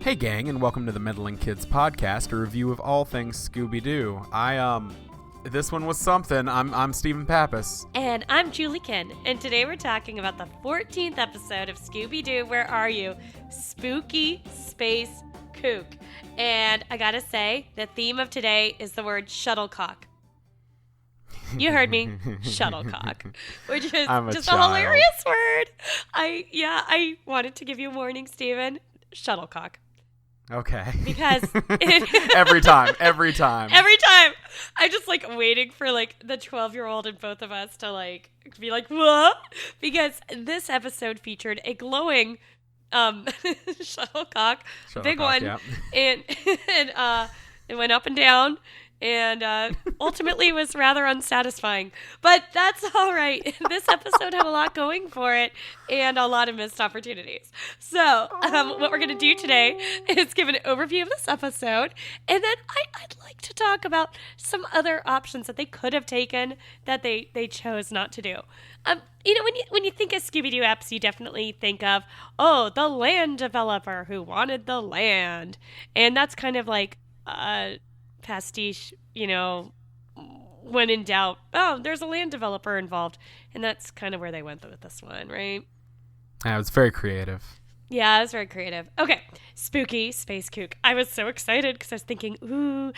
Hey gang, and welcome to the Meddling Kids podcast, a review of all things Scooby-Doo. This one was something. I'm Stephen Pappas. And I'm Julie Ken, and today we're talking about the 14th episode of Scooby-Doo, Where Are You? Spooky Space Kook. And I gotta say, the theme of today is the word shuttlecock. You heard me, shuttlecock, which is just a hilarious word. I wanted to give you a warning, Stephen. Shuttlecock. Okay. Because every time. I just waiting for the 12-year-old in both of us to be like, what? Because this episode featured a glowing shuttlecock, big one, yeah. and it went up and down. And ultimately was rather unsatisfying. But that's all right. This episode had a lot going for it and a lot of missed opportunities. So what we're going to do today is give an overview of this episode. And then I'd like to talk about some other options that they could have taken that they chose not to do. When you think of Scooby-Doo apps, you definitely think of, the land developer who wanted the land. And that's kind of like... pastiche, when in doubt, there's a land developer involved. And that's kind of where they went with this one, right? Yeah, it was very creative. Yeah, it was very creative. Okay, Spooky Space Kook. I was so excited because I was thinking, ooh,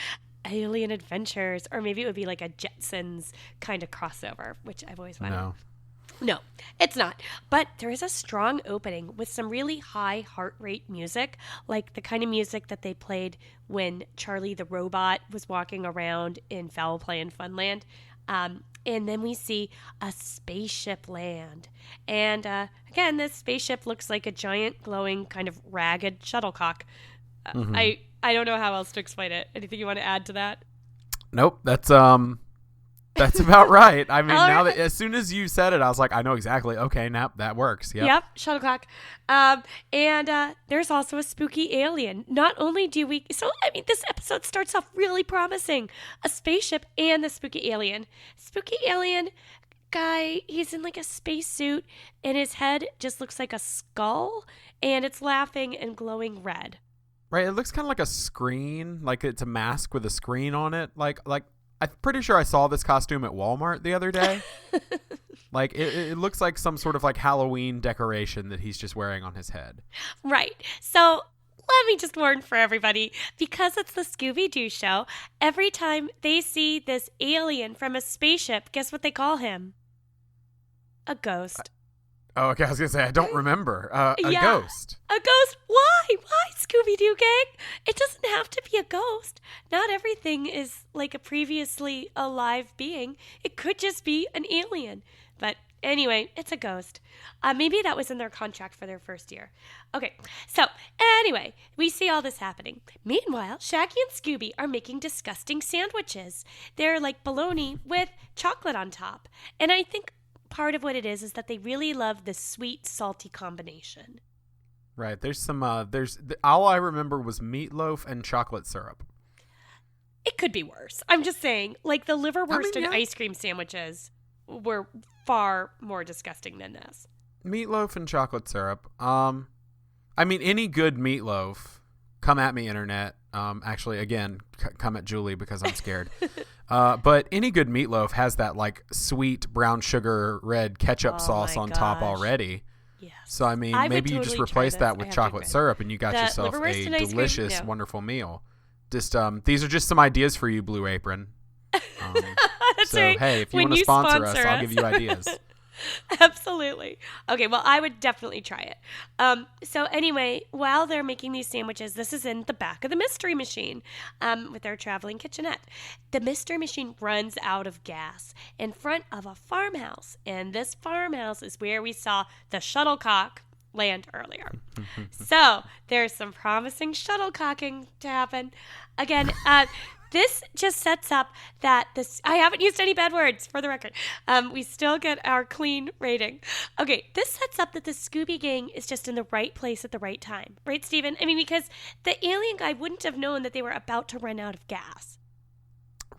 alien adventures. Or maybe it would be like a Jetsons kind of crossover, which I've always wanted. No, it's not. But there is a strong opening with some really high heart rate music, like the kind of music that they played when Charlie the Robot was walking around in Foul Play in Funland. And then we see a spaceship land. And again, this spaceship looks like a giant, glowing, kind of ragged shuttlecock. I don't know how else to explain it. Anything you want to add to that? Nope, that's about right. I mean, now that as soon as you said it, I was like, I know exactly. Okay, now that works. Yep, shuttlecock. And there's also a spooky alien. Not only do we... this episode starts off really promising. A spaceship and the spooky alien. Spooky alien guy, he's in a spacesuit, and his head just looks like a skull, and it's laughing and glowing red. Right, it looks kind of like a screen, like it's a mask with a screen on it. Like I'm pretty sure I saw this costume at Walmart the other day. It looks like some sort of Halloween decoration that he's just wearing on his head. Right. So let me just warn for everybody, because it's the Scooby-Doo show, every time they see this alien from a spaceship, guess what they call him? A ghost. Okay, I was going to say, I don't remember. A ghost. A ghost? Why? Why, Scooby-Doo gang? It doesn't have to be a ghost. Not everything is like a previously alive being. It could just be an alien. But anyway, it's a ghost. Maybe that was in their contract for their first year. Okay, so anyway, we see all this happening. Meanwhile, Shaggy and Scooby are making disgusting sandwiches. They're like bologna with chocolate on top. And I think part of what it is that they really love the sweet salty combination. Right. There's some all I remember was meatloaf and chocolate syrup. It could be worse. I'm just saying, the liverwurst and ice cream sandwiches were far more disgusting than this. Meatloaf and chocolate syrup. Any good meatloaf, come at me, internet. Actually, again, come at Julie because I'm scared. But any good meatloaf has that sweet brown sugar red ketchup sauce on top already. Yes. So maybe you just replace that with chocolate syrup and you got yourself a delicious, wonderful meal. Just these are just some ideas for you, Blue Apron. That's right. Hey, if you want to sponsor us, I'll give you ideas. Absolutely. Okay, well, I would definitely try it. So anyway, while they're making these sandwiches, this is in the back of the Mystery Machine with their traveling kitchenette. The Mystery Machine runs out of gas in front of a farmhouse, and this farmhouse is where we saw the shuttlecock land earlier. So there's some promising shuttlecocking to happen. Again, this just sets up that this... I haven't used any bad words, for the record. We still get our clean rating. Okay, this sets up that the Scooby Gang is just in the right place at the right time. Right, Stephen? Because the alien guy wouldn't have known that they were about to run out of gas.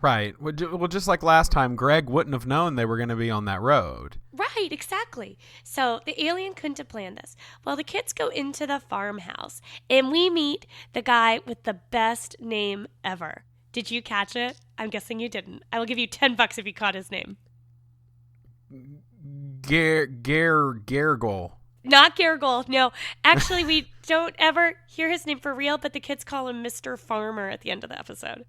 Right. Well, just like last time, Greg wouldn't have known they were going to be on that road. Right, exactly. So the alien couldn't have planned this. Well, the kids go into the farmhouse, and we meet the guy with the best name ever. Did you catch it? I'm guessing you didn't. I will give you $10 if you caught his name. Gargle. Not Gargle. No, actually, we don't ever hear his name for real, but the kids call him Mr. Farmer at the end of the episode.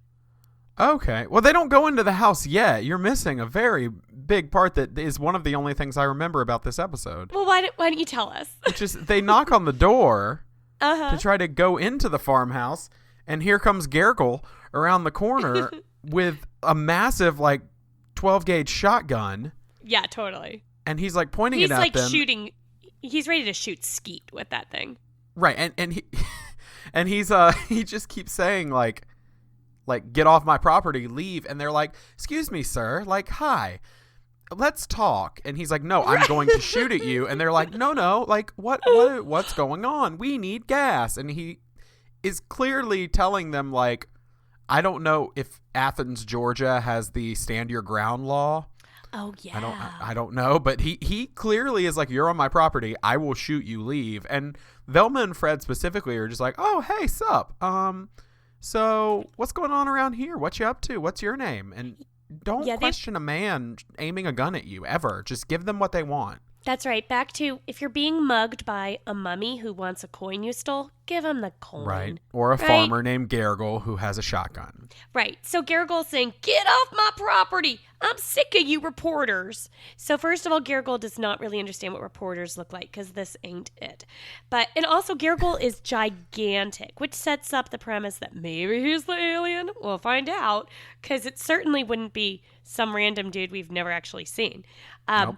Okay. Well, they don't go into the house yet. You're missing a very big part that is one of the only things I remember about this episode. Well, why don't you tell us? Which is they knock on the door to try to go into the farmhouse, and here comes Gargle around the corner with a massive, 12-gauge shotgun. Yeah, totally. And he's, pointing it at them. He's shooting. He's ready to shoot skeet with that thing. Right. And he and he just keeps saying, get off my property, leave. And they're like, excuse me, sir. Hi, let's talk. And he's like, no, I'm going to shoot at you. And they're like, no. What's going on? We need gas. And he is clearly telling them, I don't know if Athens, Georgia has the stand your ground law. Oh, yeah. I don't know. But he clearly is like, you're on my property. I will shoot you, leave. And Velma and Fred specifically are just like, oh, hey, sup. So what's going on around here? What you up to? What's your name? And don't question a man aiming a gun at you ever. Just give them what they want. That's right. Back to if you're being mugged by a mummy who wants a coin you stole, give him the coin. Right. Or a farmer named Gargle who has a shotgun. Right. So Gargle's saying, get off my property. I'm sick of you reporters. So first of all, Gargle does not really understand what reporters look like because this ain't it. And also Gargle is gigantic, which sets up the premise that maybe he's the alien. We'll find out because it certainly wouldn't be some random dude we've never actually seen. Nope.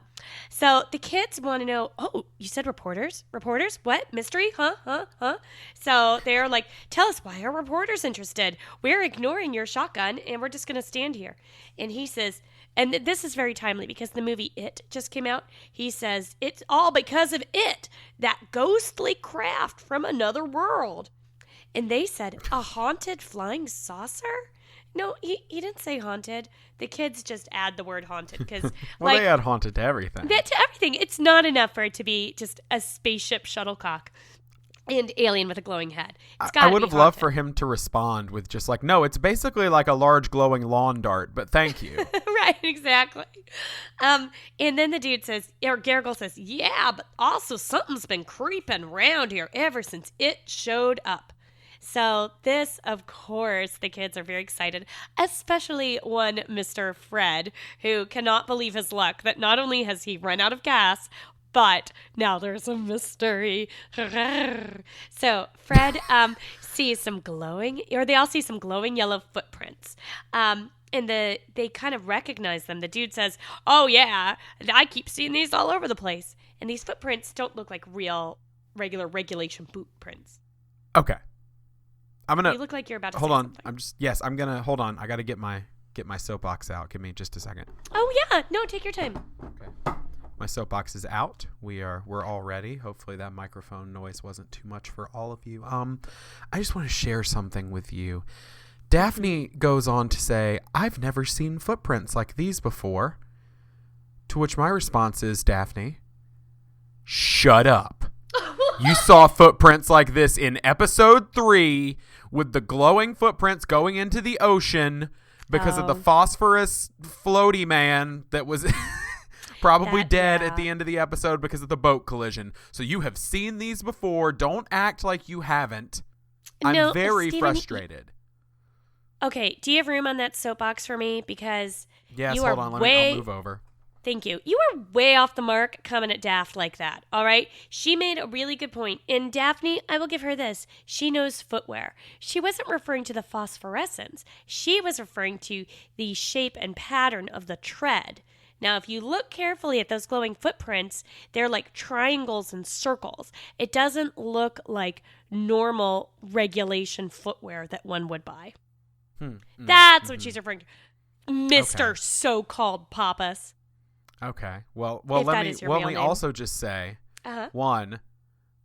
So the kids want to know, oh, you said reporters? Reporters? What? Mystery? Huh? So they're like, tell us, why are reporters interested? We're ignoring your shotgun and we're just going to stand here. And he says, and this is very timely because the movie It just came out. He says, it's all because of it, that ghostly craft from another world. And they said, a haunted flying saucer? No, he didn't say haunted. The kids just add the word haunted because well, they add haunted to everything. To everything. It's not enough for it to be just a spaceship shuttlecock and alien with a glowing head. I would have loved for him to respond with just no, it's basically like a large glowing lawn dart, but thank you. Right, exactly. And then the dude says, or Gargle says, yeah, but also something's been creeping around here ever since it showed up. So this, of course, the kids are very excited, especially one Mr. Fred, who cannot believe his luck that not only has he run out of gas, but now there's a mystery. So Fred sees some glowing, or they all see some glowing yellow footprints. And they kind of recognize them. The dude says, oh, yeah, I keep seeing these all over the place. And these footprints don't look like real, regular regulation boot prints. Okay. You look like you're about to hold say on. something. I'm gonna hold on. I gotta get my soapbox out. Give me just a second. Oh yeah, no, take your time. Okay. My soapbox is out. We're all ready. Hopefully that microphone noise wasn't too much for all of you. I just want to share something with you. Daphne goes on to say, I've never seen footprints like these before. To which my response is, Daphne, shut up. You saw footprints like this in episode 3 with the glowing footprints going into the ocean because of the phosphorus floaty man that was probably dead at the end of the episode because of the boat collision. So you have seen these before. Don't act like you haven't. I'm very frustrated. Okay, do you have room on that soapbox for me? Because yes, you hold are on. way... I'll move over. Thank you. You are way off the mark coming at Daphne like that, all right? She made a really good point. And Daphne, I will give her this. She knows footwear. She wasn't referring to the phosphorescence. She was referring to the shape and pattern of the tread. Now, if you look carefully at those glowing footprints, they're like triangles and circles. It doesn't look like normal regulation footwear that one would buy. That's what she's referring to. Mr. So-called Pappas. Okay. Well, let me also just say, one,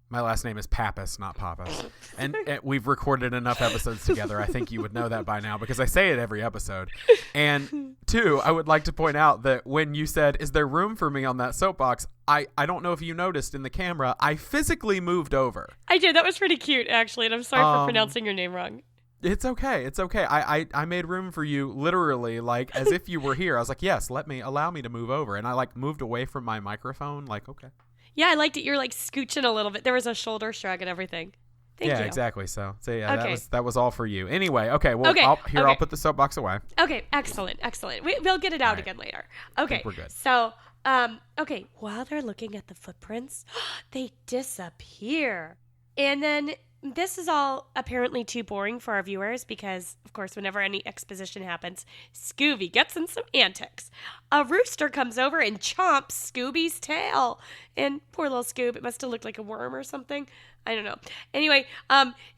My last name is Pappas, not Pappas. And we've recorded enough episodes together. I think you would know that by now because I say it every episode. And 2, I would like to point out that when you said, is there room for me on that soapbox? I don't know if you noticed in the camera, I physically moved over. I did. That was pretty cute, actually. And I'm sorry for pronouncing your name wrong. It's okay. It's okay. I made room for you literally like as if you were here. I was like, yes, allow me to move over. And I like moved away from my microphone. Like, okay. Yeah, I liked it. You're like scooching a little bit. There was a shoulder shrug and everything. Thank you. Yeah, exactly. So yeah, okay. that was all for you. Anyway, okay. Well, I'll put the soapbox away. Okay, excellent. We'll get it out again later. Okay, I think we're good. So, okay, while they're looking at the footprints, they disappear. And then this is all apparently too boring for our viewers because, of course, whenever any exposition happens, Scooby gets in some antics. A rooster comes over and chomps Scooby's tail. And poor little Scoob, it must have looked like a worm or something. I don't know. Anyway,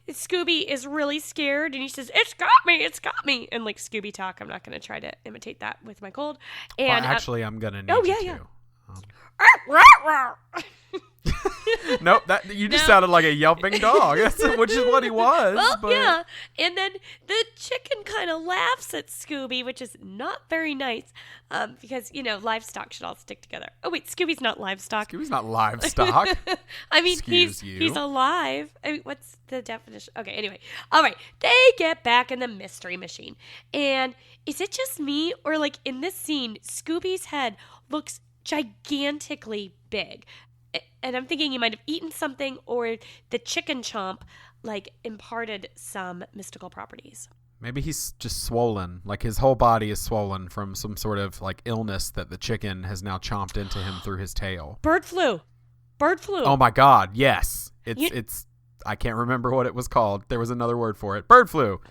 Scooby is really scared and he says, it's got me. And like Scooby talk, I'm not going to try to imitate that with my cold. And well, actually, I'm going to need you to. Nope, you just sounded like a yelping dog, which is what he was. Well, yeah. And then the chicken kind of laughs at Scooby, which is not very nice because, livestock should all stick together. Oh, wait, Scooby's not livestock. Scooby's not livestock. I mean, he's alive. I mean, what's the definition? Okay, anyway. All right, they get back in the mystery machine. And is it just me or like in this scene, Scooby's head looks gigantically big? And I'm thinking he might have eaten something or the chicken chomp like imparted some mystical properties. Maybe he's just swollen. Like his whole body is swollen from some sort of like illness that the chicken has now chomped into him through his tail. Bird flu. Oh my God. Yes. It's I can't remember what it was called. There was another word for it. Bird flu.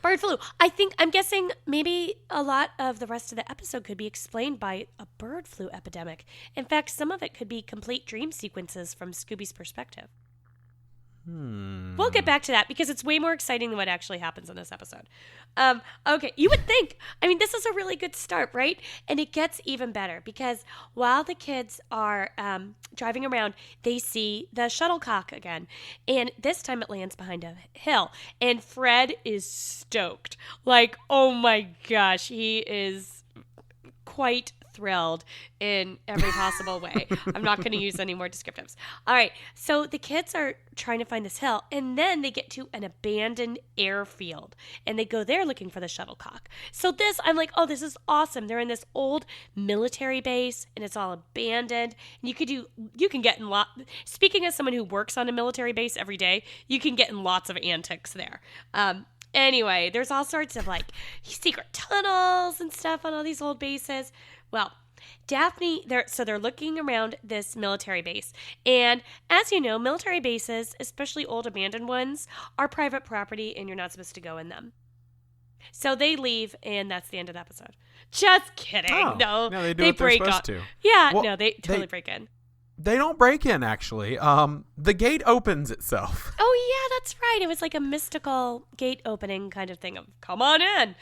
I'm guessing maybe a lot of the rest of the episode could be explained by a bird flu epidemic. In fact, some of it could be complete dream sequences from Scooby's perspective. We'll get back to that because it's way more exciting than what actually happens in this episode. Okay, you would think, this is a really good start, right? And it gets even better because while the kids are driving around, they see the shuttlecock again. And this time it lands behind a hill. And Fred is stoked. Like, oh my gosh, he is quite thrilled in every possible way. I'm not going to use any more descriptives. All right. So the kids are trying to find this hill, and then they get to an abandoned airfield, and they go there looking for the shuttlecock. So I'm like, oh, this is awesome. They're in this old military base, and it's all abandoned. And you can get in speaking as someone who works on a military base every day, you can get in lots of antics there. Anyway, there's all sorts of like secret tunnels and stuff on all these old bases. Well, Daphne, they're looking around this military base. And as you know, military bases, especially old abandoned ones, are private property and you're not supposed to go in them. So they leave and that's the end of the episode. Just kidding. Oh, no, they do what they're supposed to. Yeah, well, no, they totally break in. They don't break in, actually. The gate opens itself. Oh, yeah, that's right. It was like a mystical gate opening kind of thing of, come on in,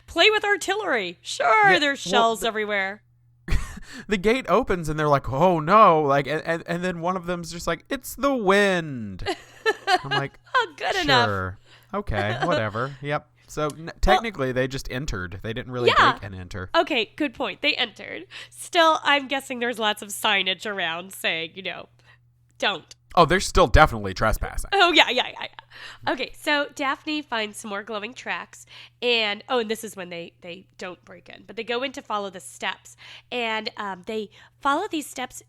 play with artillery. Sure, there's shells everywhere. The gate opens and they're like, oh, no. Like, and then one of them's just like, it's the wind. I'm like, oh, good enough. Okay, whatever. Yep. So technically, they just entered. They didn't really break and enter. Okay, good point. They entered. Still, I'm guessing there's lots of signage around saying, don't. Oh, they're still definitely trespassing. Oh, yeah. Okay, so Daphne finds some more glowing tracks. And this is when they don't break in. But they go in to follow the steps. And they follow these steps,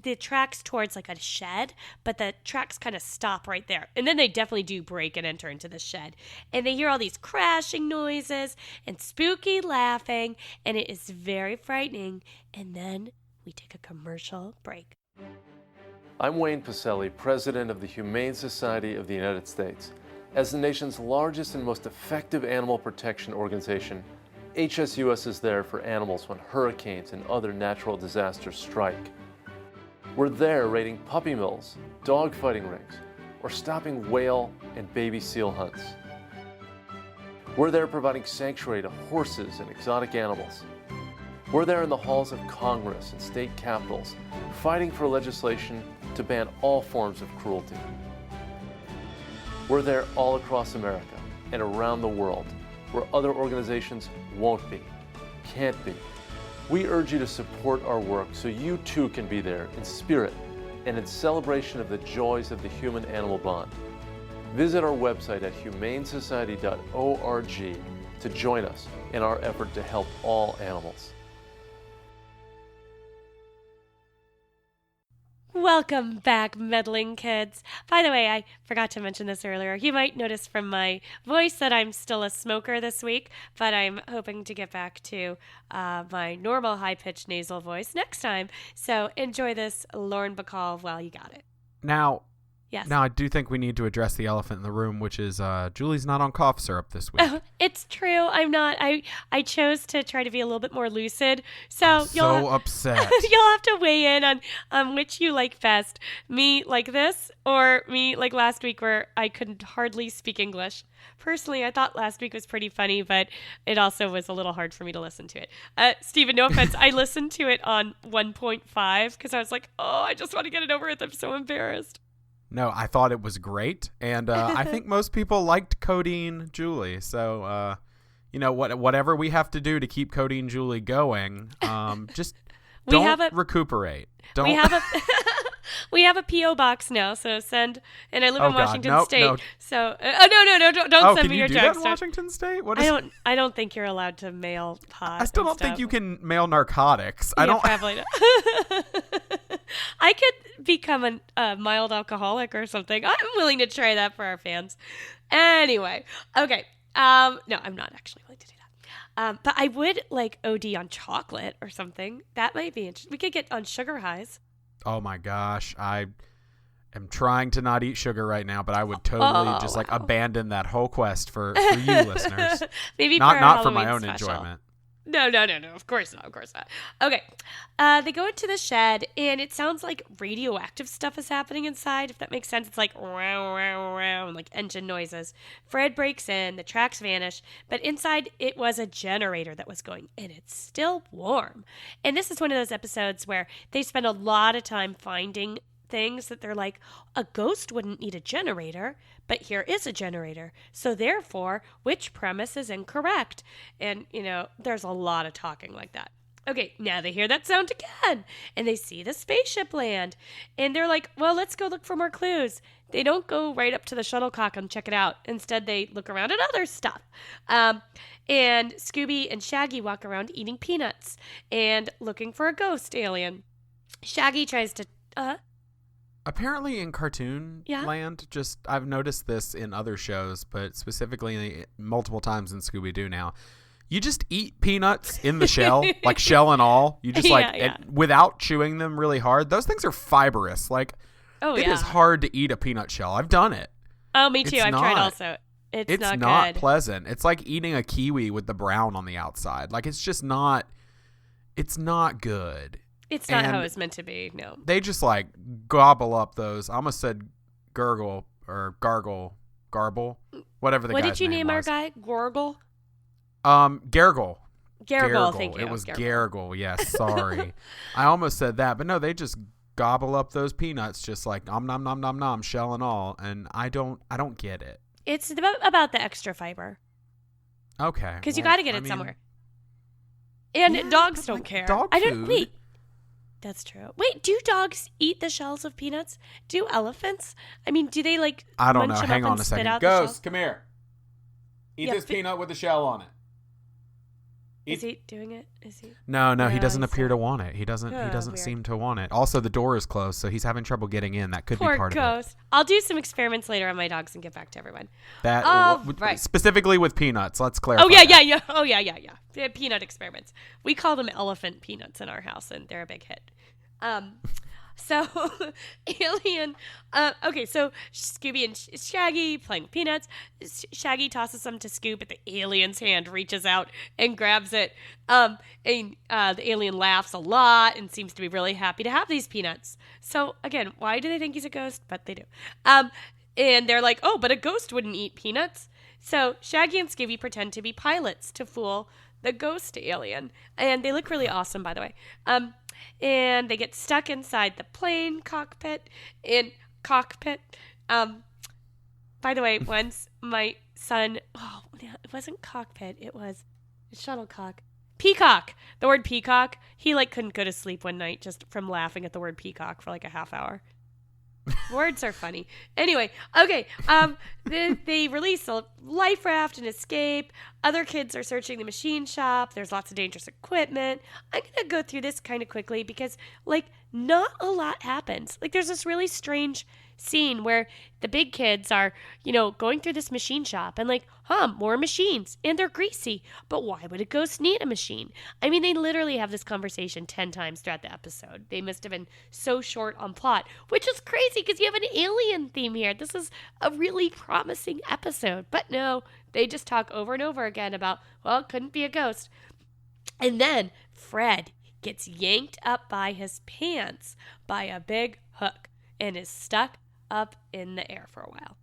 the tracks towards like a shed, but the tracks kind of stop right there. And then they definitely do break and enter into the shed. And they hear all these crashing noises and spooky laughing, and it is very frightening. And then we take a commercial break. I'm Wayne Pacelli, president of the Humane Society of the United States. As the nation's largest and most effective animal protection organization, HSUS is there for animals when hurricanes and other natural disasters strike. We're there raiding puppy mills, dog fighting rings, or stopping whale and baby seal hunts. We're there providing sanctuary to horses and exotic animals. We're there in the halls of Congress and state capitals, fighting for legislation to ban all forms of cruelty. We're there all across America and around the world, where other organizations won't be, can't be. We urge you to support our work so you too can be there in spirit and in celebration of the joys of the human-animal bond. Visit our website at humanesociety.org to join us in our effort to help all animals. Welcome back, meddling kids. By the way, I forgot to mention this earlier. You might notice from my voice that I'm still a smoker this week, but I'm hoping to get back to my normal high-pitched nasal voice next time. So enjoy this Lauren Bacall while you got it. Now, yes. Now, I do think we need to address the elephant in the room, which is Julie's not on cough syrup this week. It's true. I'm not. I chose to try to be a little bit more lucid. So I'm upset. You'll have to weigh in on which you like best. Me like this or me like last week where I could hardly speak English. Personally, I thought last week was pretty funny, but it also was a little hard for me to listen to it. Stephen, no offense. I listened to it on 1.5 because I was like, oh, I just want to get it over with. I'm so embarrassed. No, I thought it was great, and I think most people liked Codeine Julie. So, whatever we have to do to keep Codeine Julie going, just don't recuperate. Don't. We have a P.O. box now, so send. And I live in Washington Nope, State, no. So don't send me your jokes. Can you do that in Washington State? What is I don't think you're allowed to mail pot. I still don't think you can mail narcotics. I don't. Probably not. I could become a mild alcoholic or something. I'm willing to try that for our fans. Anyway, okay. No, I'm not actually willing to do that. But I would like OD on chocolate or something. That might be interesting. We could get on sugar highs. Oh my gosh, I am trying to not eat sugar right now, but I would totally abandon that whole quest for you listeners. Maybe not for my own special. enjoyment. No. Of course not. Okay. They go into the shed, and it sounds like radioactive stuff is happening inside, if that makes sense. It's like wow, wow, wow, and like engine noises. Fred breaks in, the tracks vanish, but inside it was a generator that was going, and it's still warm. And this is one of those episodes where they spend a lot of time finding things that they're like, a ghost wouldn't need a generator, but here is a generator. So therefore, which premise is incorrect? And, there's a lot of talking like that. Okay, now they hear that sound again, and they see the spaceship land. And they're like, well, let's go look for more clues. They don't go right up to the shuttlecock and check it out. Instead, they look around at other stuff. And Scooby and Shaggy walk around eating peanuts and looking for a ghost alien. Shaggy tries to... Apparently in cartoon land, I've noticed this in other shows, but specifically multiple times in Scooby-Doo now, you just eat peanuts in the shell, like shell and all. You just without chewing them really hard. Those things are fibrous. It is hard to eat a peanut shell. I've done it. Oh, me too. I've tried also. It's not good. Pleasant. It's like eating a kiwi with the brown on the outside. It's not good. It's not how it's meant to be, no. They just gobble up those. I almost said gargle, whatever the guy's name was. What did you name our guy? Gorgle? Gargle. Gargle, thank you. It was Gargle, yes, sorry. I almost said that, but no, they just gobble up those peanuts just like nom nom nom nom nom, shell and all, and I don't get it. It's about the extra fiber. Okay. Because you got to get it somewhere. And dogs don't care. Dog food. Wait. That's true. Wait, do dogs eat the shells of peanuts? Do elephants? I mean, do they I don't know. munch them Hang up on and a spit second. out the shells? Ghost, come here. Eat this peanut with the shell on it. Is he doing it? Is he? No, he doesn't appear to want it. He doesn't seem to want it. Also, the door is closed, so he's having trouble getting in. That could be part Poor of it. ghost. I'll do some experiments later on my dogs and get back to everyone. Right. Specifically with peanuts. Let's clarify. Oh yeah. Oh yeah. Peanut experiments. We call them elephant peanuts in our house, and they're a big hit. So Alien, okay, so Scooby and Shaggy playing with peanuts. Shaggy tosses them to Scoop, but the alien's hand reaches out and grabs it. And the alien laughs a lot and seems to be really happy to have these peanuts. So again, why do they think he's a ghost? But they do. And they're like, oh, but a ghost wouldn't eat peanuts. So Shaggy and Scooby pretend to be pilots to fool the ghost alien. And they look really awesome, by the way. and they get stuck inside the plane cockpit. By the way, once my son, it wasn't cockpit, it was shuttlecock. Peacock. The word peacock. He couldn't go to sleep one night just from laughing at the word peacock for a half hour. Words are funny. Anyway, okay. They release a life raft and escape. Other kids are searching the machine shop. There's lots of dangerous equipment. I'm gonna go through this kind of quickly because not a lot happens. There's this really strange scene where the big kids are, going through this machine shop and more machines and they're greasy. But why would a ghost need a machine? I mean, they literally have this conversation 10 times throughout the episode. They must have been so short on plot, which is crazy because you have an alien theme here. This is a really promising episode. But no, they just talk over and over again about, it couldn't be a ghost. And then Fred gets yanked up by his pants by a big hook and is stuck up in the air for a while.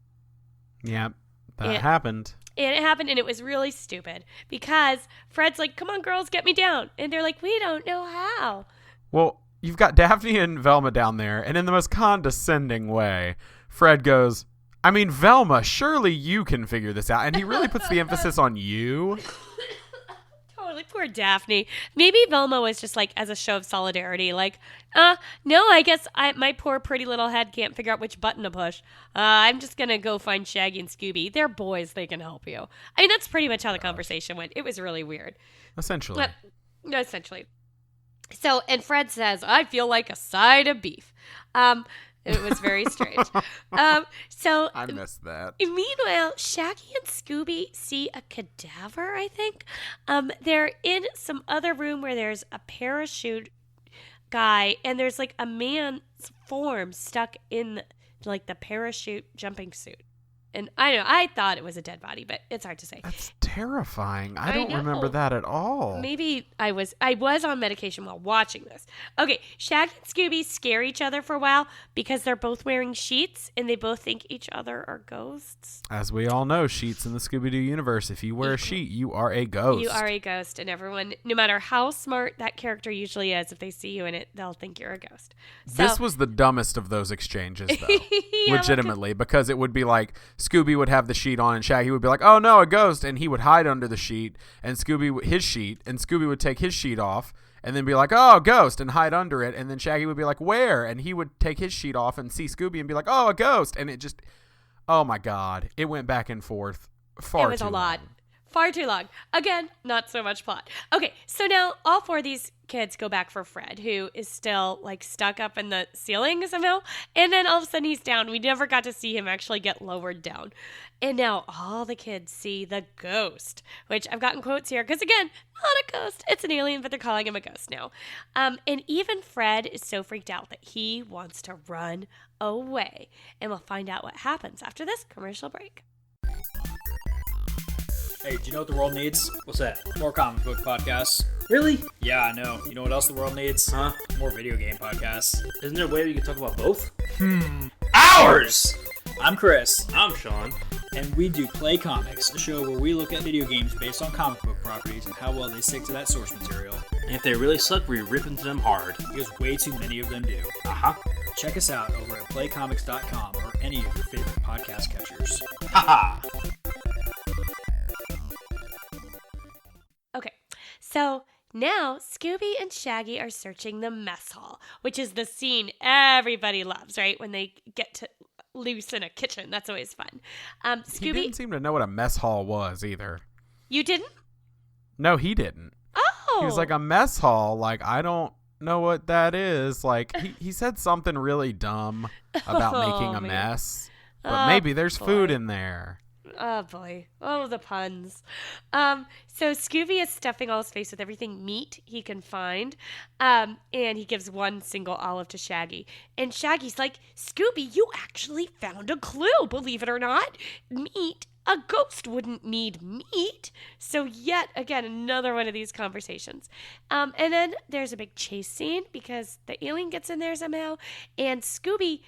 Yeah, that happened. And it happened, and it was really stupid because Fred's like, come on, girls, get me down. And they're like, we don't know how. Well, you've got Daphne and Velma down there, and in the most condescending way, Fred goes, I mean, Velma, surely you can figure this out. And he really puts the emphasis on you. Totally. Poor Daphne. Maybe Velma was just as a show of solidarity, no, I guess my poor pretty little head can't figure out which button to push. I'm just going to go find Shaggy and Scooby. They're boys. They can help you. I mean, that's pretty much how the conversation went. It was really weird. Essentially. Essentially. So, and Fred says, I feel like a side of beef. It was very strange. So I missed that. Meanwhile, Shaggy and Scooby see a cadaver, I think. They're in some other room where there's a parachute guy, and there's a man's form stuck in the parachute jumping suit. And I know, I thought it was a dead body, but it's hard to say. That's terrifying. I don't remember that at all. Maybe I was on medication while watching this. Okay, Shaggy and Scooby scare each other for a while because they're both wearing sheets and they both think each other are ghosts. As we all know, sheets in the Scooby-Doo universe, if you wear a sheet, you are a ghost. You are a ghost, and everyone, no matter how smart that character usually is, if they see you in it, they'll think you're a ghost. So, this was the dumbest of those exchanges, though. Legitimately, because it would be Scooby would have the sheet on and Shaggy would be like, oh no, a ghost, and he would hide under the sheet, and Scooby would take his sheet off and then be like, oh, a ghost, and hide under it, and then Shaggy would be like, where? And he would take his sheet off and see Scooby and be like, oh, a ghost, and it just, oh my God, it went back and forth far too long. It was a lot. Far too long. Again, not so much plot. Okay, so now all four of these kids go back for Fred, who is still stuck up in the ceiling somehow. And then all of a sudden he's down. We never got to see him actually get lowered down. And now all the kids see the ghost, which I've gotten quotes here because, again, not a ghost. It's an alien, but they're calling him a ghost now. And even Fred is so freaked out that he wants to run away. And we'll find out what happens after this commercial break. Hey, do you know what the world needs? What's that? More comic book podcasts. Really? Yeah, I know. You know what else the world needs? Huh? More video game podcasts. Isn't there a way we can talk about both? Hours! I'm Chris. I'm Sean. And we do Play Comics, a show where we look at video games based on comic book properties and how well they stick to that source material. And if they really suck, we rip into them hard. Because way too many of them do. Uh-huh. Check us out over at playcomics.com or any of your favorite podcast catchers. Haha! Okay, so now Scooby and Shaggy are searching the mess hall, which is the scene everybody loves, right? When they get to loose in a kitchen. That's always fun. Scooby, he didn't seem to know what a mess hall was either. You didn't? No, he didn't. Oh! He was like, a mess hall? I don't know what that is. He said something really dumb about making a mess. But maybe there's food in there. Oh, boy. Oh, the puns. So Scooby is stuffing all his face with everything meat he can find. And he gives one single olive to Shaggy. And Shaggy's like, Scooby, you actually found a clue, believe it or not. Meat. A ghost wouldn't need meat. So yet again, another one of these conversations. And then there's a big chase scene because the alien gets in there somehow. And Scooby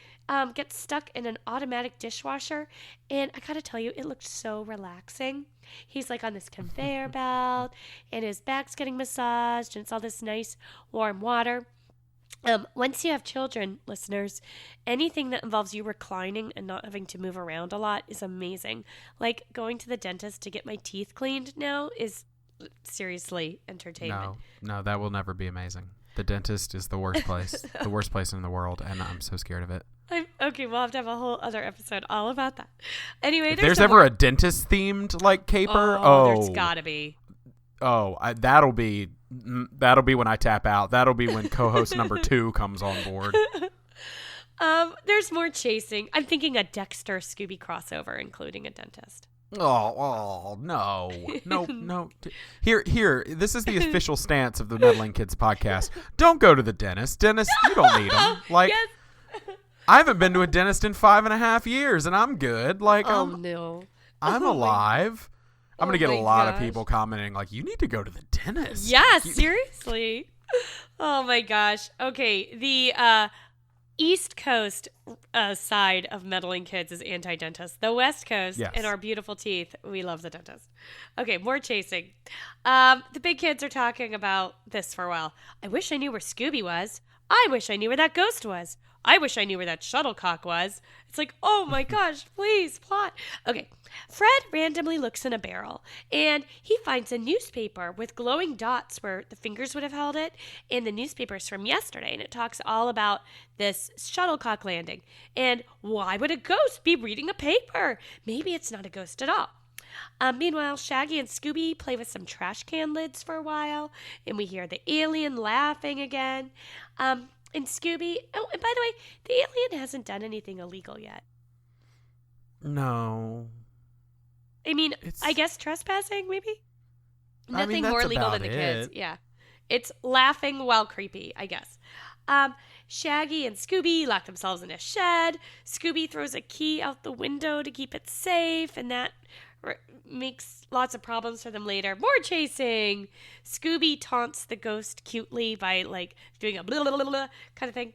gets stuck in an automatic dishwasher. And I gotta tell you, it looked so relaxing. He's on this conveyor belt and his back's getting massaged and it's all this nice warm water. Once you have children, listeners, anything that involves you reclining and not having to move around a lot is amazing. Like going to the dentist to get my teeth cleaned now is seriously entertainment. No, that will never be amazing. The dentist is the worst place, the worst place in the world, and I'm so scared of it. Okay, we'll have to have a whole other episode all about that. Anyway, if there's ever a dentist themed like caper, there's gotta be. That'll be when I tap out. That'll be when co-host number 2 comes on board. There's more chasing. I'm thinking a Dexter Scooby crossover, including a dentist. Oh, no. Here. This is the official stance of the Meddling Kids podcast. Don't go to the dentist. Dentist, you don't need them. Like, yes. I haven't been to a dentist in 5.5 years, and I'm good. Like, no. I'm alive. I'm going to get a lot of people commenting, like, you need to go to the dentist. Yeah, seriously. Oh, my gosh. Okay, the East Coast side of Meddling Kids is anti-dentist. The West Coast, yes. And our beautiful teeth, we love the dentist. Okay, more chasing. The big kids are talking about this for a while. I wish I knew where Scooby was. I wish I knew where that ghost was. I wish I knew where that shuttlecock was. It's like, oh my gosh, please, plot. Okay, Fred randomly looks in a barrel, and he finds a newspaper with glowing dots where the fingers would have held it, and the newspaper's from yesterday, and it talks all about this shuttlecock landing. And why would a ghost be reading a paper? Maybe it's not a ghost at all. Meanwhile, Shaggy and Scooby play with some trash can lids for a while, and we hear the alien laughing again. And Scooby, oh, and by the way, the alien hasn't done anything illegal yet. No. I mean, I guess trespassing, maybe? Nothing more legal than the kids. Yeah. It's laughing while creepy, I guess. Shaggy and Scooby lock themselves in a shed. Scooby throws a key out the window to keep it safe, and that makes lots of problems for them later. More chasing. Scooby taunts the ghost cutely by like doing a blah, blah, blah, blah kind of thing.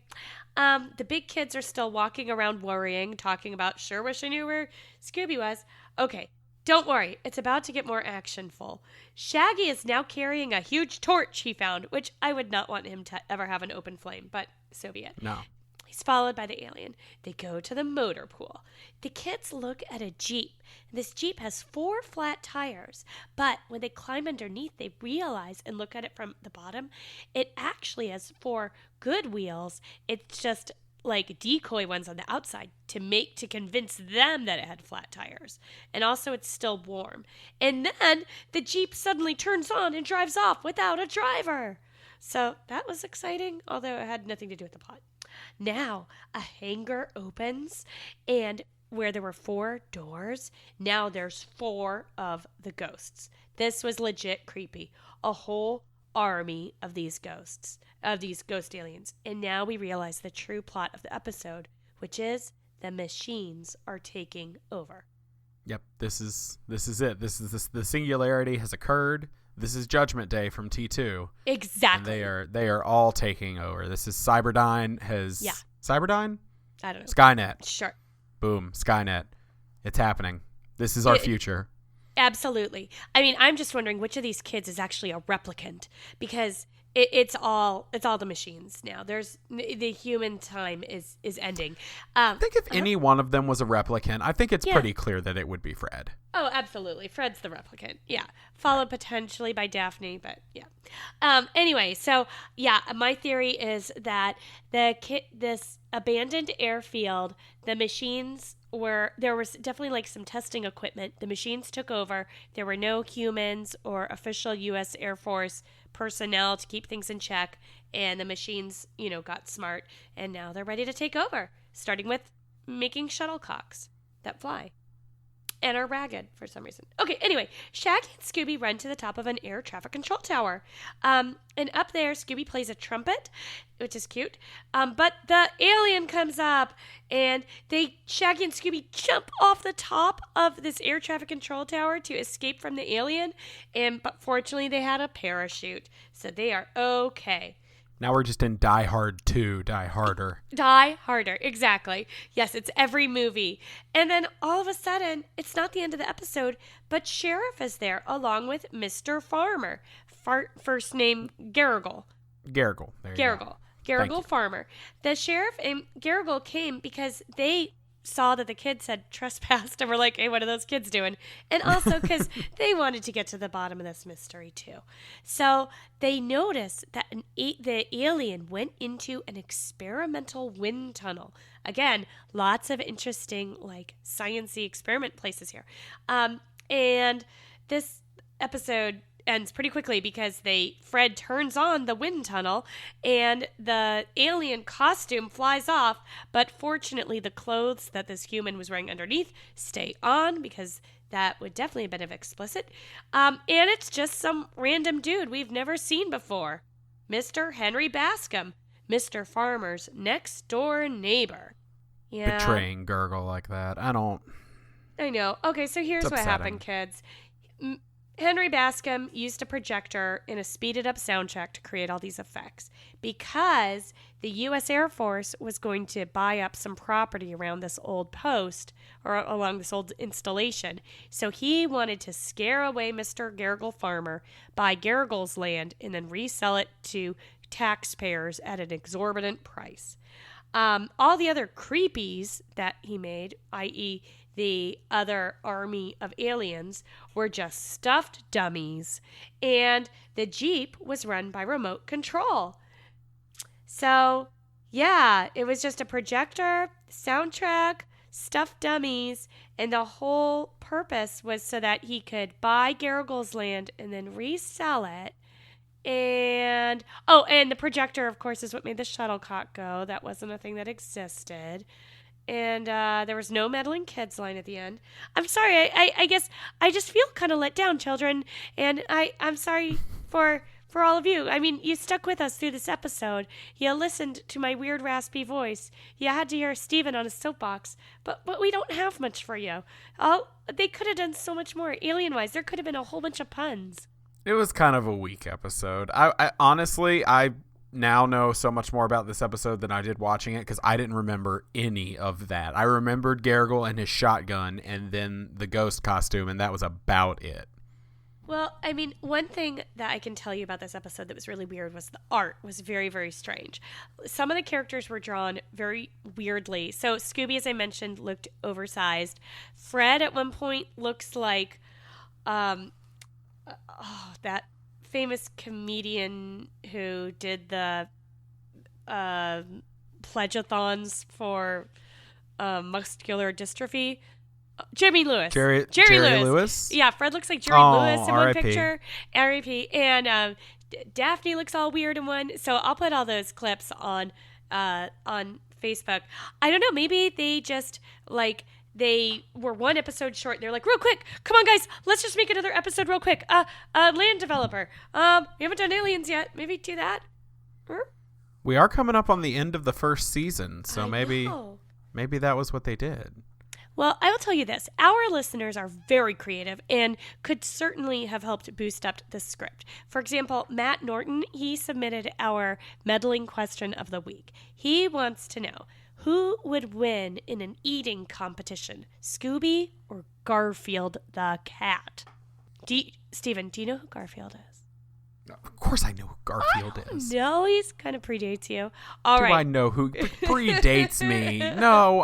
The big kids are still walking around worrying, talking about sure wish I knew where Scooby was. Okay, don't worry. It's about to get more actionful. Shaggy is now carrying a huge torch he found, which I would not want him to ever have an open flame, but so be it. No. He's followed by the alien. They go to the motor pool. The kids look at a Jeep. This Jeep has 4 flat tires, but when they climb underneath, they realize and look at it from the bottom, it actually has 4 good wheels. It's just like decoy ones on the outside to convince them that it had flat tires. And also it's still warm. And then the Jeep suddenly turns on and drives off without a driver. So that was exciting, although it had nothing to do with the plot. Now, a hangar opens, and where there were 4 doors, now there's 4 of the ghosts. This was legit creepy. A whole army of these ghosts, of these ghost aliens. And now we realize the true plot of the episode, which is the machines are taking over. Yep, this is it. The singularity has occurred. This is Judgment Day from T2. Exactly. And they are all taking over. This is Cyberdyne has... Yeah. Cyberdyne? I don't know. Skynet. Sure. Boom. Skynet. It's happening. This is our future. Absolutely. I mean, I'm just wondering which of these kids is actually a replicant, because it's all the machines now. There's the human time is ending. I think if any one of them was a replicant, I think it's pretty clear that it would be Fred. Oh, absolutely. Fred's the replicant. Yeah. Followed potentially by Daphne, but yeah. Anyway, so yeah, my theory is that this abandoned airfield, the machines there was definitely like some testing equipment. The machines took over. There were no humans or official U.S. Air Force personnel to keep things in check, and the machines, got smart, and now they're ready to take over, starting with making shuttlecocks that fly and are ragged for some reason. Okay, anyway, Shaggy and Scooby run to the top of an air traffic control tower. And up there, Scooby plays a trumpet, which is cute. But the alien comes up, and Shaggy and Scooby jump off the top of this air traffic control tower to escape from the alien. But fortunately, they had a parachute, so they are okay. Now we're just in Die Hard 2, Die Harder. Die Harder, exactly. Yes, it's every movie. And then all of a sudden, it's not the end of the episode, but Sheriff is there along with Mr. Farmer. First name, Garrigle. Garrigle. There you go. Garrigle Farmer. The sheriff and Garrigle came because they saw that the kids had trespassed and were like, hey, what are those kids doing? And also because they wanted to get to the bottom of this mystery too. So they noticed that the alien went into an experimental wind tunnel. Again, lots of interesting, like, science-y experiment places here. And this episode ends pretty quickly because Fred turns on the wind tunnel and the alien costume flies off, but fortunately the clothes that this human was wearing underneath stay on because that would definitely have been explicit. And it's just some random dude we've never seen before. Mr. Henry Bascom, Mr. Farmer's next door neighbor. Yeah. Betraying Gurgle like that. I know. Okay, so here's what happened, kids. Henry Bascom used a projector in a speeded up soundtrack to create all these effects because the U.S. Air Force was going to buy up some property around this old post or along this old installation. So he wanted to scare away Mr. Garrigle Farmer, buy Garrigle's land, and then resell it to taxpayers at an exorbitant price. All the other creepies that he made, i.e., the other army of aliens, were just stuffed dummies, and the Jeep was run by remote control. So, yeah, it was just a projector, soundtrack, stuffed dummies, and the whole purpose was so that he could buy Garrigle's land and then resell it. And the projector, of course, is what made the shuttlecock go. That wasn't a thing that existed. And there was no meddling kids line at the end. I'm sorry. I guess I just feel kind of let down, children. And I'm sorry for all of you. I mean, you stuck with us through this episode. You listened to my weird, raspy voice. You had to hear Steven on a soapbox. But we don't have much for you. They could have done so much more. Alien-wise, there could have been a whole bunch of puns. It was kind of a weak episode. I honestly now know so much more about this episode than I did watching it because I didn't remember any of that. I remembered Garrigle and his shotgun and then the ghost costume, and that was about it. Well, I mean, one thing that I can tell you about this episode that was really weird was the art was very, very strange. Some of the characters were drawn very weirdly. So Scooby, as I mentioned, looked oversized. Fred at one point looks like that famous comedian who did the pledgeathons for muscular dystrophy. Jerry Lewis. Jerry Lewis? Yeah, Fred looks like Jerry Lewis in one R.I.P. picture. R.I.P. And Daphne looks all weird in one. So I'll put all those clips on Facebook. I don't know. Maybe they just they were one episode short. They're like, real quick, come on, guys, let's just make another episode real quick. Land developer. We haven't done aliens yet. Maybe do that. We are coming up on the end of the first season, so maybe that was what they did. Well, I will tell you this. Our listeners are very creative and could certainly have helped boost up the script. For example, Matt Norton, he submitted our meddling question of the week. He wants to know, who would win in an eating competition, Scooby or Garfield the cat? Steven, do you know who Garfield is? Of course I know who Garfield is. No, he's kind of predates you. Do I know who predates me? No,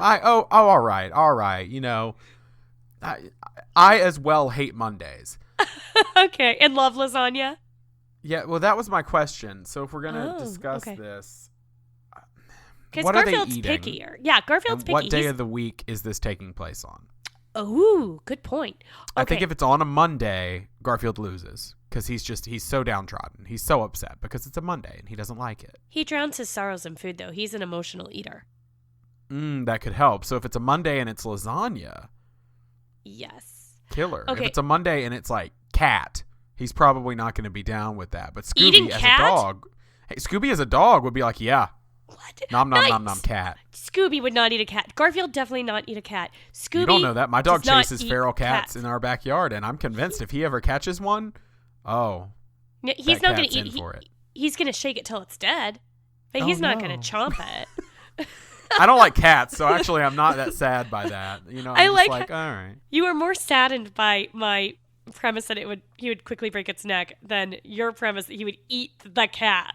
all right. You know, I as well hate Mondays. Okay, and love lasagna? Yeah, well, that was my question. So if we're going to discuss this, because Garfield's pickier. Yeah, Garfield's picky. What day of the week is this taking place on? Oh, good point. Okay. I think if it's on a Monday, Garfield loses because he's so downtrodden. He's so upset because it's a Monday and he doesn't like it. He drowns his sorrows in food, though. He's an emotional eater. That could help. So if it's a Monday and it's lasagna, yes, killer. Okay. If it's a Monday and it's like cat, he's probably not going to be down with that. But Scooby Eating as cat? a dog, Scooby as a dog would be like, yeah. What? Nom nom nom nom cat. Scooby would not eat a cat. Garfield definitely not eat a cat. Scooby. You don't know that. My dog does not chases eat feral cats in our backyard, and I'm convinced if he ever catches one, he's not going to eat. For it. He's going to shake it till it's dead, but he's not going to chomp it. I don't like cats, so actually I'm not that sad by that. You know, I'm just like, all right. You were more saddened by my premise that he would quickly break its neck than your premise that he would eat the cat.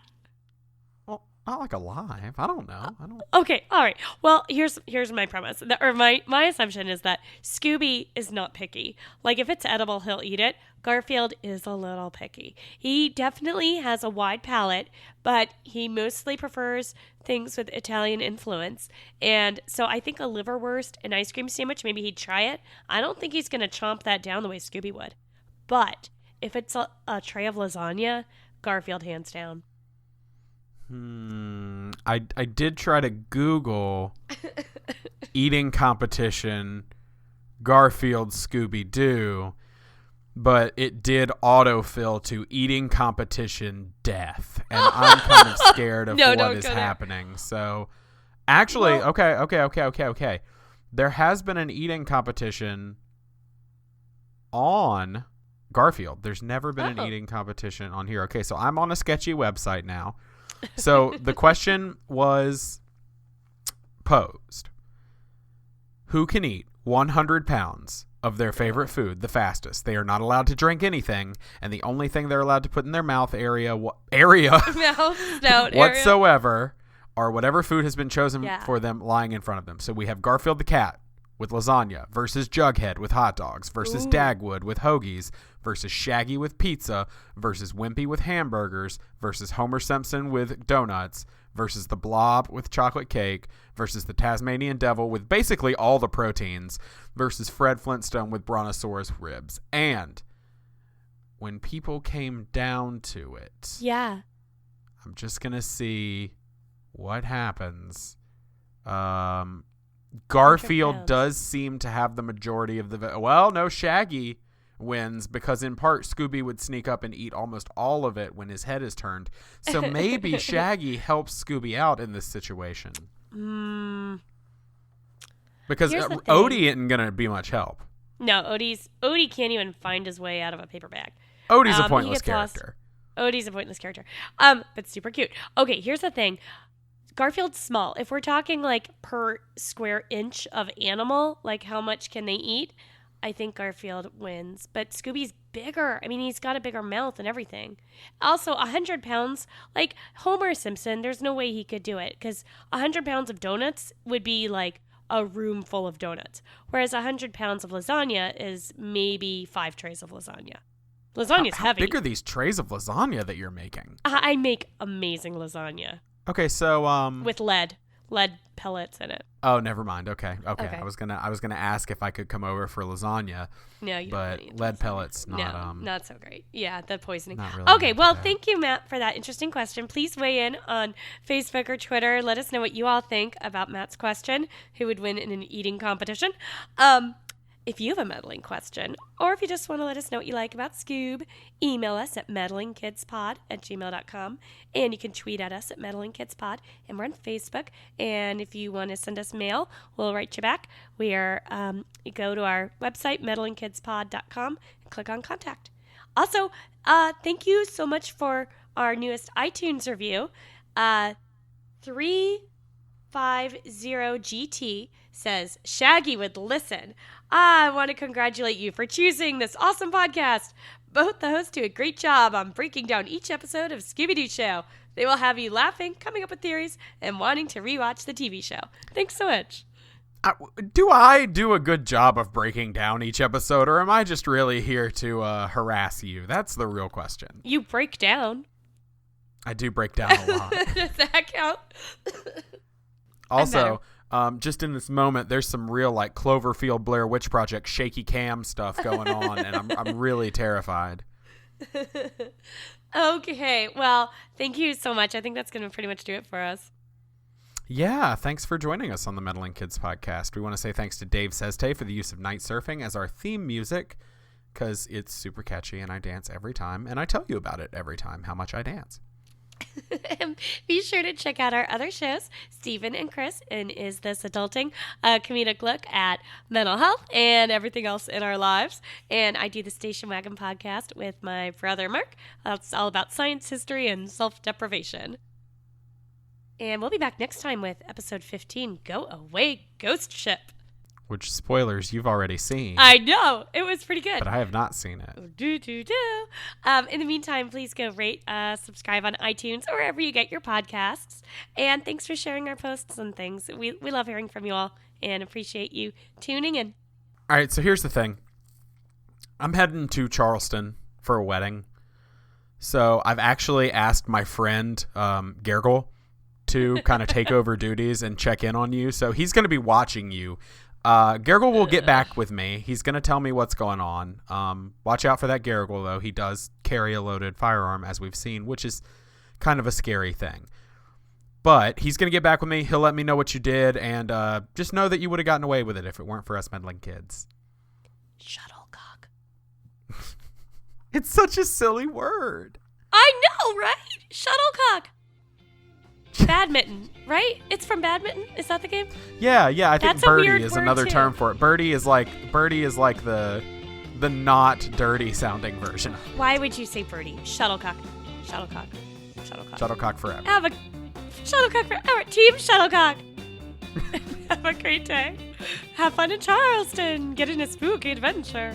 Well, Not like alive. I don't know. Okay, all right. Well, here's my premise, or my assumption is that Scooby is not picky. Like, if it's edible, he'll eat it. Garfield is a little picky. He definitely has a wide palate, but he mostly prefers things with Italian influence. And so I think a liverwurst, an ice cream sandwich, maybe he'd try it. I don't think he's going to chomp that down the way Scooby would. But if it's a tray of lasagna, Garfield hands down. I did try to Google eating competition Garfield Scooby-Doo, but it did autofill to eating competition death, and I'm kind of scared of what is happening. So, actually, okay. There has been an eating competition on Garfield. There's never been an eating competition on here. Okay, so I'm on a sketchy website now. So the question was posed. Who can eat 100 pounds of their favorite food the fastest? They are not allowed to drink anything, and the only thing they're allowed to put in their mouth area whatsoever are whatever food has been chosen for them lying in front of them. So we have Garfield the cat with lasagna versus Jughead with hot dogs versus Dagwood with hoagies versus Shaggy with pizza versus Wimpy with hamburgers versus Homer Simpson with donuts versus the Blob with chocolate cake versus the Tasmanian Devil with basically all the proteins versus Fred Flintstone with brontosaurus ribs. And when people came down to it, I'm just going to see what happens. Garfield does seem to have the majority of the Shaggy wins because in part Scooby would sneak up and eat almost all of it when his head is turned. So maybe Shaggy helps Scooby out in this situation. Because Odie isn't going to be much help. No, Odie can't even find his way out of a paper bag. Odie's a pointless character. Odie's a pointless character. But super cute. Okay, here's the thing. Garfield's small. If we're talking like per square inch of animal, like how much can they eat, I think Garfield wins. But Scooby's bigger. I mean, he's got a bigger mouth and everything. Also, 100 pounds, like Homer Simpson, there's no way he could do it because 100 pounds of donuts would be like a room full of donuts. Whereas 100 pounds of lasagna is maybe 5 trays of lasagna. Lasagna's heavy. How big are these trays of lasagna that you're making? I make amazing lasagna. Okay, so with lead pellets in it. Oh, never mind. Okay. I was gonna ask if I could come over for lasagna. No, you but don't need lead pellets not so great. Yeah, the poisoning. Not really okay, well, thank you, Matt, for that interesting question. Please weigh in on Facebook or Twitter. Let us know what you all think about Matt's question. Who would win in an eating competition? If you have a meddling question, or if you just want to let us know what you like about Scoob, email us at meddlingkidspod@gmail.com, and you can tweet at us at meddlingkidspod, and we're on Facebook, and if you want to send us mail, we'll write you back. We are, you go to our website, meddlingkidspod.com, and click on contact. Also, thank you so much for our newest iTunes review. 350GT says, Shaggy would listen. I want to congratulate you for choosing this awesome podcast. Both the hosts do a great job on breaking down each episode of Scooby-Doo Show. They will have you laughing, coming up with theories, and wanting to rewatch the TV show. Thanks so much. Do I do a good job of breaking down each episode, or am I just really here to harass you? That's the real question. You break down. I do break down a lot. Does that count? Also, just in this moment, there's some real like Cloverfield Blair Witch Project shaky cam stuff going on, and I'm really terrified. Okay, well, thank you so much. I think that's going to pretty much do it for us. Yeah, thanks for joining us on the Meddling Kids podcast. We want to say thanks to Dave Seste for the use of Night Surfing as our theme music, because it's super catchy and I dance every time, and I tell you about it every time, how much I dance. Be sure to check out our other shows, Stephen and Chris in Is This Adulting, a comedic look at mental health and everything else in our lives. And I do the Station Wagon podcast with my brother Mark. That's all about science, history, and self-deprivation. And we'll be back next time with episode 15, Go Away Ghost Ship. which, spoilers, you've already seen. I know. It was pretty good. But I have not seen it. In the meantime, please go rate, subscribe on iTunes or wherever you get your podcasts. And thanks for sharing our posts and things. We love hearing from you all and appreciate you tuning in. All right, so here's the thing. I'm heading to Charleston for a wedding. So I've actually asked my friend, Gergel, to kind of take over duties and check in on you. So he's going to be watching you. Gergel will get back with me. He's going to tell me what's going on. Watch out for that Gergel, though. He does carry a loaded firearm, as we've seen, which is kind of a scary thing. But he's going to get back with me. He'll let me know what you did. And just know that you would have gotten away with it if it weren't for us meddling kids. Shuttlecock. It's such a silly word. I know, right? Shuttlecock. Badminton, right? It's from badminton. Is that the game? Yeah. I think That's a birdie weird is word, another too. term for it. Birdie is like the not dirty sounding version. Why would you say birdie? Shuttlecock. Shuttlecock. Shuttlecock. Shuttlecock forever. Have a shuttlecock forever. Team Shuttlecock. Have a great day. Have fun in Charleston. Get in a spooky adventure.